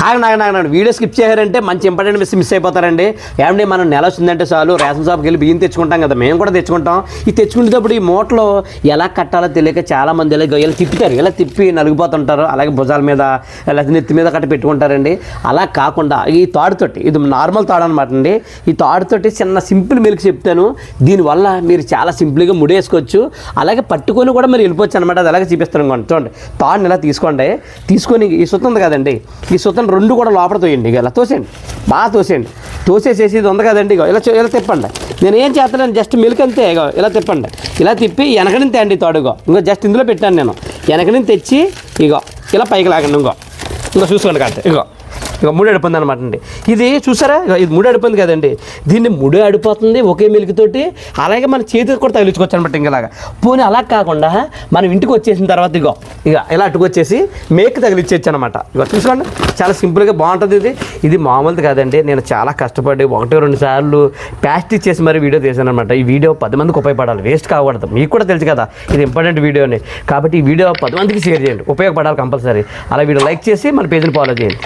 ఆగండి video skip చేయారంటే మంచి important miss అయిపోతారండి. ఏమంటే మనం నెల వచ్చిందంటే చాలు రేషన్ షాప్కి వెళ్ళి బియ్యం తెచ్చుకుంటాం కదా, మేము కూడా తెచ్చుకుంటాం. ఈ తెచ్చుకునేటప్పుడు ఈ మూటలో ఎలా కట్టాలో తెలియక చాలామంది ఇలా తిప్పుతారు, ఇలా తిప్పి నలిగిపోతుంటారు. అలాగే భుజాల మీద లేదా నెత్తి మీద కట్ట పెట్టుకుంటారండి. అలా కాకుండా ఈ తాడుతోటి, ఇది నార్మల్ తాడు అనమాట అండి, ఈ తాడుతోటి చిన్న సింపుల్ మెలికి చెప్తాను. దీనివల్ల మీరు చాలా సింపుల్గా ముడేసుకోవచ్చు, అలాగే పట్టుకొని కూడా మీరు వెళ్ళిపోవచ్చు అనమాట. అది అలాగే చూపిస్తాను. చూడండి, తాడుని ఇలా తీసుకోండి, తీసుకొని ఈ సుత్త ఉంది కదండి, ఈ సుత్తను రెండు కూడా లోపల తోయండి. ఇక ఇలా తోసేయండి, బాగా తోసేయండి. తోసేసేసి ఇది ఉంది కదండి, ఇగో ఇలా తిప్పండి. నేను ఏం చేస్తాను, జస్ట్ మిల్క్ అంతే. ఇగో ఇలా తిప్పండి, ఇలా తిప్పి వెనకని తేండి తాడుగో. ఇంకో జస్ట్ ఇందులో పెట్టాను నేను, వెనకని తెచ్చి ఇగో ఇలా పైకి లాగండి. ఇంకో చూసుకోండి కరెక్ట్. ఇక ముడి అడిపోయింది అనమాట అండి. ఇది చూసారా, ఇది ముడి అడిపోయింది కదండి, దీన్ని ముడి అడిపోతుంది ఒకే మిల్క్తోటి. అలాగే మన చేతికి కూడా తగిలించుకోవచ్చు అనమాట. ఇంకలాగా పోనీ అలా కాకుండా మనం ఇంటికి వచ్చేసిన తర్వాత ఇక ఇలా అటుకొచ్చేసి మేక్ తగిలిచ్చేచ్చు అనమాట. ఇక చూసుకోండి, చాలా సింపుల్గా బాగుంటుంది. ఇది మామూలుది కాదండి, నేను చాలా కష్టపడి 1-2 సార్లు ప్రాక్టీస్ చేసి మరి వీడియో తీసాను అనమాట. ఈ వీడియో 10 మందికి ఉపయోగపడాలి, వేస్ట్ కాకూడదు. మీకు కూడా తెలుసు కదా ఇది ఇంపార్టెంట్ వీడియోని, కాబట్టి ఈ వీడియో 10 మందికి షేర్ చేయండి, ఉపయోగపడాలి కంపల్సరీ. అలా వీడియో లైక్ చేసి మన పేజ్ని ఫాలో చేయండి.